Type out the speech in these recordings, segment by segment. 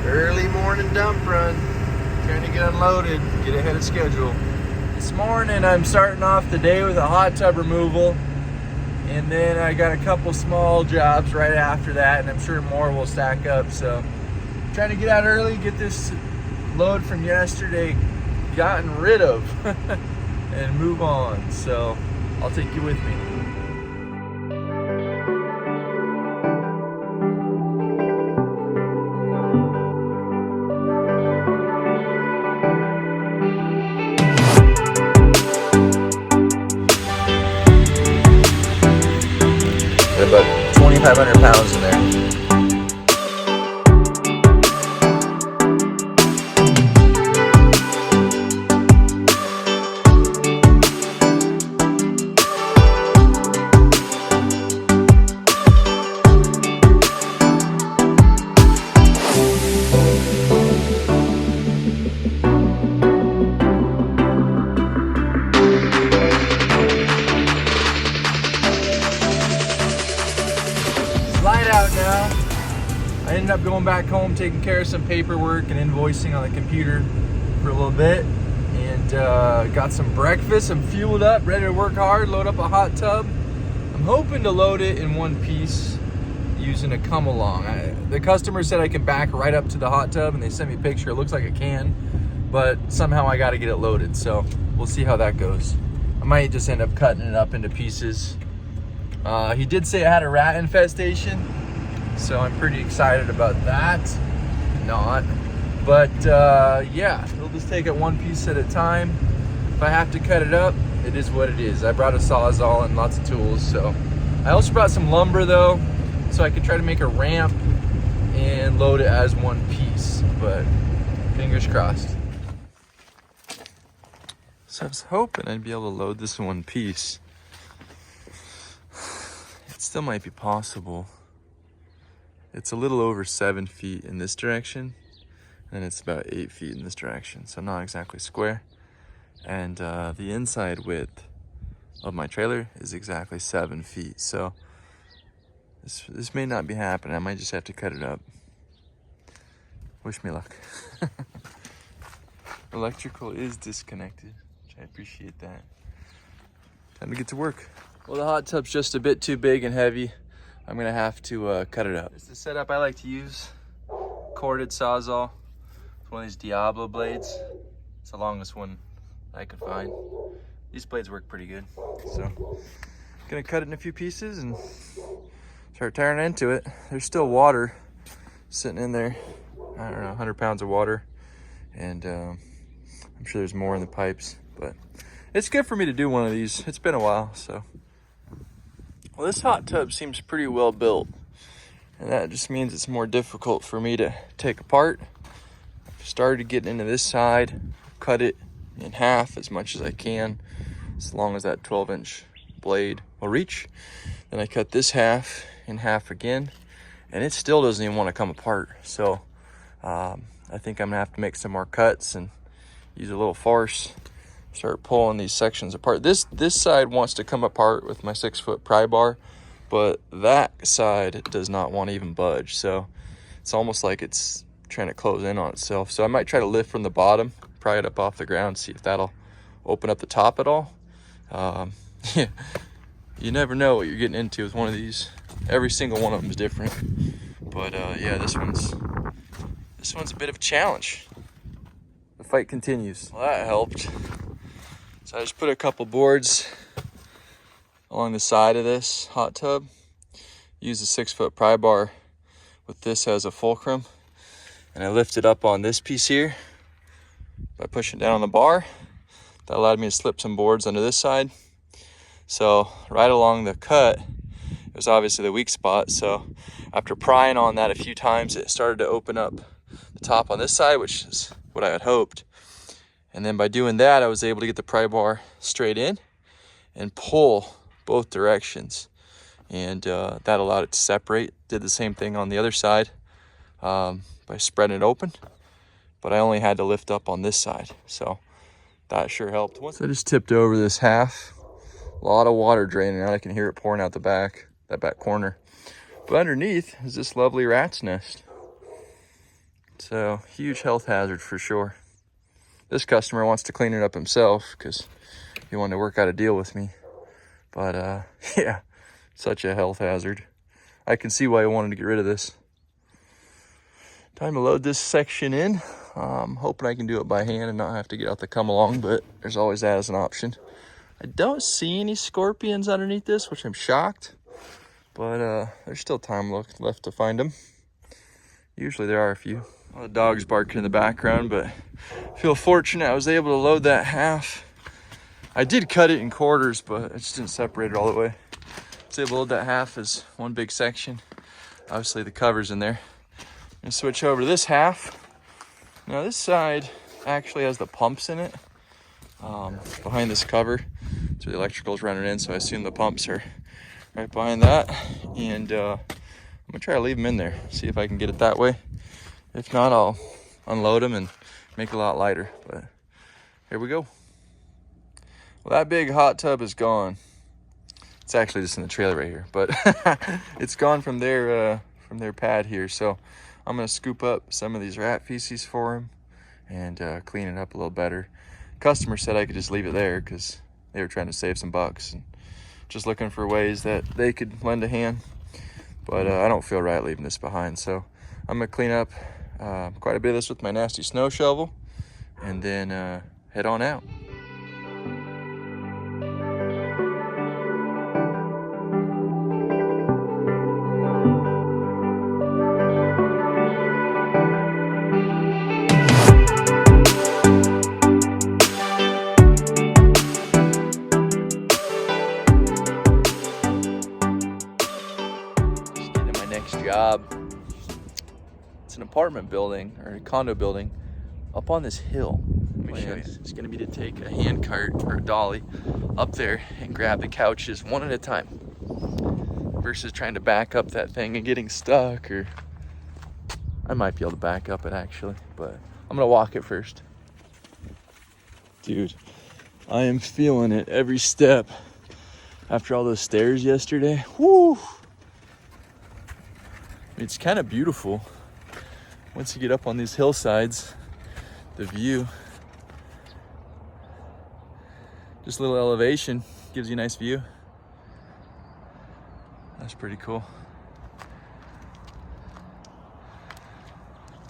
Early morning dump run. Trying to get unloaded, get ahead of schedule. This morning I'm starting off the day with a hot tub removal. And then I got a couple small jobs right after that, and I'm sure more will stack up. So trying to get out early, get this load from yesterday gotten rid of and move on. So I'll take you with me. About 2,500 pounds in there. Light out now. I ended up going back home, taking care of some paperwork and invoicing on the computer for a little bit, and got some breakfast. I'm fueled up, ready to work hard, load up a hot tub. I'm hoping to load it in one piece using a come along. The customer said I can back right up to the hot tub, and they sent me a picture. It looks like I can, but somehow I got to get it loaded, so we'll see how that goes. I might just end up cutting it up into pieces. He did say it had a rat infestation, so I'm pretty excited about that. But yeah, we'll just take it one piece at a time. If I have to cut it up, it is what it is. I brought a Sawzall and lots of tools. So I also brought some lumber though, so I could try to make a ramp and load it as one piece, but fingers crossed. So I was hoping I'd be able to load this in one piece. It still might be possible. It's a little over 7 feet in this direction, and it's about 8 feet in this direction, so not exactly square. And the inside width of my trailer is exactly 7 feet, so this may not be happening. I might just have to cut it up. Wish me luck. Electrical is disconnected, which I appreciate that. Time to get to work. Well, the hot tub's just a bit too big and heavy. I'm gonna have to cut it up. This is the setup I like to use. Corded Sawzall. It's one of these Diablo blades. It's the longest one I could find. These blades work pretty good. So, gonna cut it in a few pieces and start tearing into it. There's still water sitting in there. I don't know, 100 pounds of water. And I'm sure there's more in the pipes, but it's good for me to do one of these. It's been a while, so. Well, this hot tub seems pretty well built, and that just means it's more difficult for me to take apart. I've started getting into this side, cut it in half as much as I can, as long as that 12-inch blade will reach. Then I cut this half in half again, and it still doesn't even want to come apart. So I think I'm gonna have to make some more cuts and use a little force. Start pulling these sections apart. This side wants to come apart with my 6-foot pry bar, but that side does not want to even budge. So it's almost like it's trying to close in on itself. So I might try to lift from the bottom, pry it up off the ground, see if that'll open up the top at all. Yeah, you never know what you're getting into with one of these. Every single one of them is different. But yeah, this one's a bit of a challenge. The fight continues. Well, that helped. So I just put a couple boards along the side of this hot tub. Use a 6-foot pry bar with this as a fulcrum. And I lifted up on this piece here by pushing down on the bar. That allowed me to slip some boards under this side. So right along the cut, it was obviously the weak spot. So after prying on that a few times, it started to open up the top on this side, which is what I had hoped. And then by doing that, I was able to get the pry bar straight in and pull both directions. And that allowed it to separate. Did the same thing on the other side by spreading it open. But I only had to lift up on this side. So that sure helped. So I just tipped over this half. A lot of water draining out. I can hear it pouring out the back, that back corner. But underneath is this lovely rat's nest. So huge health hazard for sure. This customer wants to clean it up himself because he wanted to work out a deal with me. But yeah, such a health hazard. I can see why he wanted to get rid of this. Time to load this section in. Hoping I can do it by hand and not have to get out the come along, but there's always that as an option. I don't see any scorpions underneath this, which I'm shocked. But there's still time left to find them. Usually there are a few. Well, the dog's barking in the background, but I feel fortunate I was able to load that half. I did cut it in quarters, but I just didn't separate it all the way. I was able to load that half as one big section. Obviously the cover's in there. I'm gonna switch over to this half. Now this side actually has the pumps in it. Behind this cover, so the electrical's running in, so I assume the pumps are right behind that. And I'm gonna try to leave them in there, see if I can get it that way. If not, I'll unload them and make it a lot lighter. But here we go. Well, that big hot tub is gone. It's actually just in the trailer right here, but it's gone from their pad here. So I'm gonna scoop up some of these rat feces for him and clean it up a little better. Customer said I could just leave it there because they were trying to save some bucks and just looking for ways that they could lend a hand. But I don't feel right leaving this behind, so I'm gonna clean up quite a bit of this with my nasty snow shovel and then head on out. Job. It's an apartment building or a condo building up on this hill. Let me show you. It's going to be to take a hand cart or a dolly up there and grab the couches one at a time versus trying to back up that thing and getting stuck. Or I might be able to back up it actually, but I'm going to walk it first. Dude, I am feeling it every step after all those stairs yesterday. Woo! It's kind of beautiful once you get up on these hillsides. The view, just a little elevation gives you a nice view. That's pretty cool.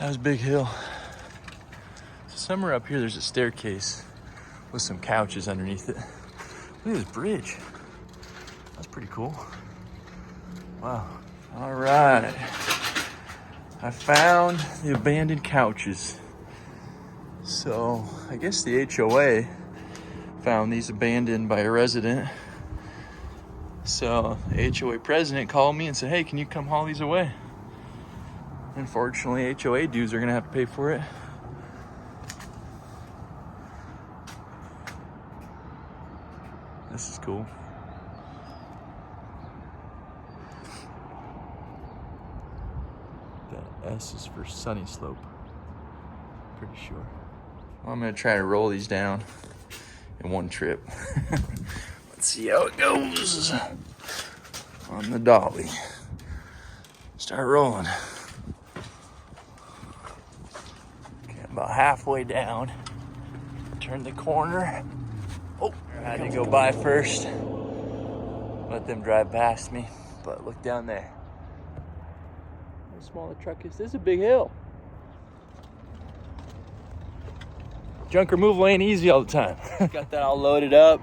That was a big hill. So somewhere up here there's a staircase with some couches underneath it. Look at this bridge. That's pretty cool. Wow. All right, I found the abandoned couches. So I guess the HOA found these abandoned by a resident. So the HOA president called me and said, hey, can you come haul these away? Unfortunately, HOA dudes are gonna have to pay for it. This is cool. S is for Sunny Slope, pretty sure. Well, I'm gonna try to roll these down in one trip. Let's see how it goes on the dolly. Start rolling. Okay, about halfway down. Turn the corner. Oh, I had to go by first. Let them drive past me, but look down there. Small the truck is. This is a big hill. Junk removal ain't easy all the time. Got that all loaded up.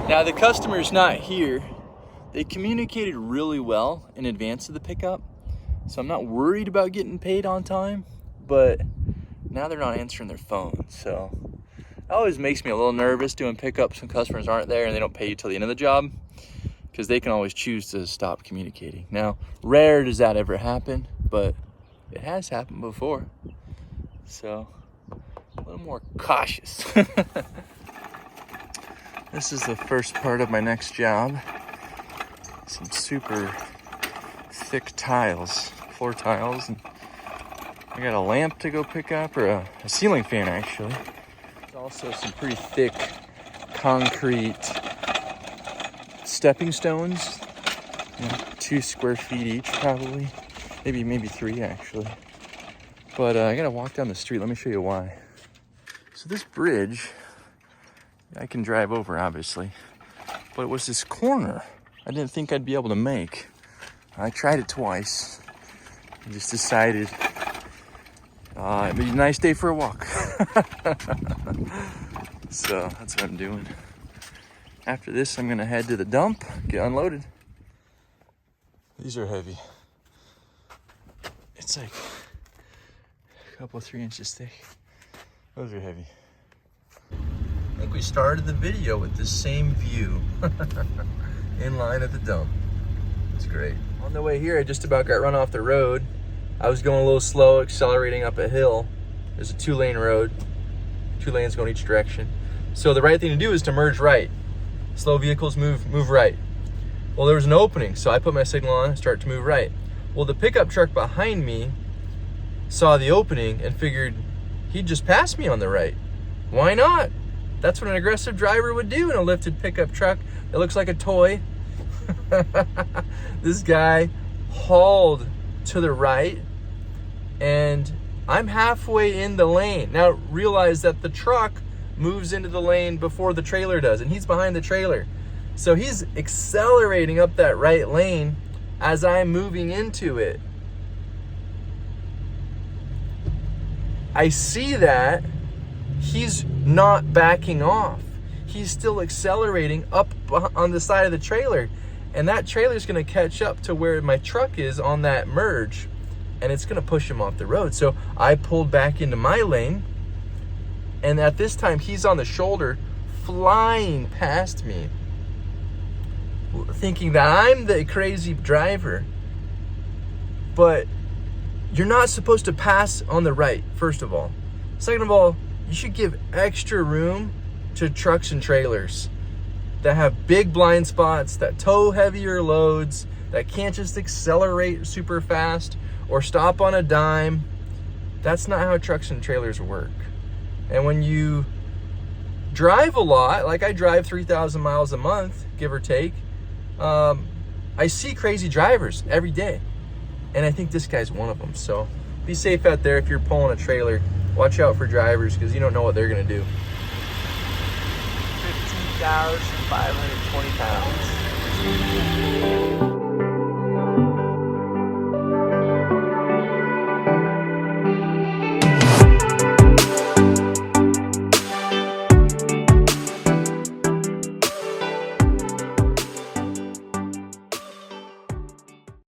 Now the customer's not here. They communicated really well in advance of the pickup, so I'm not worried about getting paid on time, but now they're not answering their phone, so that always makes me a little nervous doing pickups when customers aren't there and they don't pay you till the end of the job, because they can always choose to stop communicating. Now, rare does that ever happen, but it has happened before. So, a little more cautious. This is the first part of my next job. Some super thick tiles, floor tiles. And I got a lamp to go pick up, or a ceiling fan actually. There's also some pretty thick concrete stepping stones, 2 square feet each probably, maybe 3 actually. But I gotta walk down the street. Let me show you why. So this bridge, I can drive over, obviously. But it was this corner I didn't think I'd be able to make. I tried it twice. I just decided it'd be a nice day for a walk. So that's what I'm doing. After this, I'm gonna head to the dump, get unloaded. These are heavy. It's like a couple 3 inches thick. Those are heavy. I think we started the video with the same view in line at the dump. It's great. On the way here, I just about got run off the road. I was going a little slow, accelerating up a hill. There's a 2-lane road, 2 lanes going each direction. So the right thing to do is to merge right. Slow vehicles move right. Well, there was an opening, so I put my signal on and start to move right. Well, the pickup truck behind me saw the opening and figured he'd just pass me on the right. Why not? That's what an aggressive driver would do in a lifted pickup truck that looks like a toy. This guy hauled to the right, and I'm halfway in the lane. Now realize that the truck moves into the lane before the trailer does, and he's behind the trailer. So he's accelerating up that right lane as I'm moving into it. I see that he's not backing off. He's still accelerating up on the side of the trailer. And that trailer's gonna catch up to where my truck is on that merge, and it's gonna push him off the road. So I pulled back into my lane, and at this time he's on the shoulder, flying past me, thinking that I'm the crazy driver. But you're not supposed to pass on the right, first of all. Second of all, you should give extra room to trucks and trailers that have big blind spots, that tow heavier loads, that can't just accelerate super fast or stop on a dime. That's not how trucks and trailers work. And when you drive a lot, like I drive 3,000 miles a month, give or take, I see crazy drivers every day. And I think this guy's one of them. So be safe out there if you're pulling a trailer. Watch out for drivers, because you don't know what they're gonna do. 15,520 pounds.